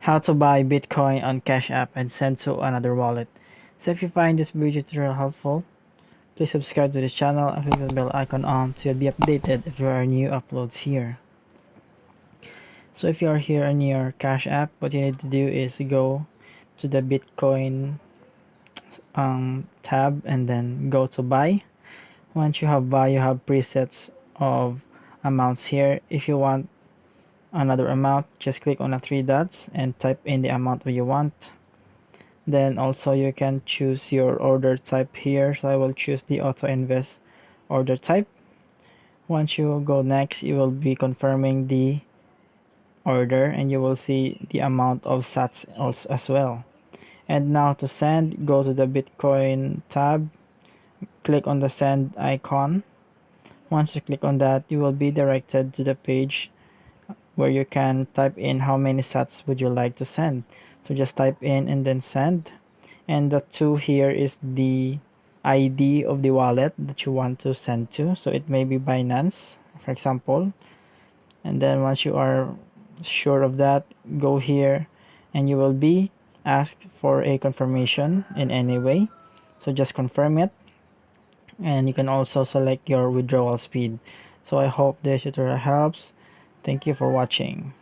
how to buy Bitcoin on Cash App and send to another wallet. So if you find this video tutorial helpful, please subscribe to this channel and click the bell icon on so you'll be updated if there are new uploads here. So if you are here on your Cash App, what you need to do is go to the Bitcoin tab and then go to buy. Once you have buy, you have presets of amounts here. If you want another amount, just click on the three dots and type in the amount that you want. Then also you can choose your order type here, so I will choose the auto invest order type. Once you go next, you will be confirming the order and you will see the amount of sats also as well. And now to send, go to the Bitcoin tab, click on the send icon. Once you click on that, you will be directed to the page where you can type in how many sats would you like to send. So just type in and then send. And the 2 here is the ID of the wallet that you want to send to. So it may be Binance, for example. And then once you are sure of that, go here and you will be asked for a confirmation in any way. So just confirm it. And you can also select your withdrawal speed. So I hope this tutorial helps. Thank you for watching.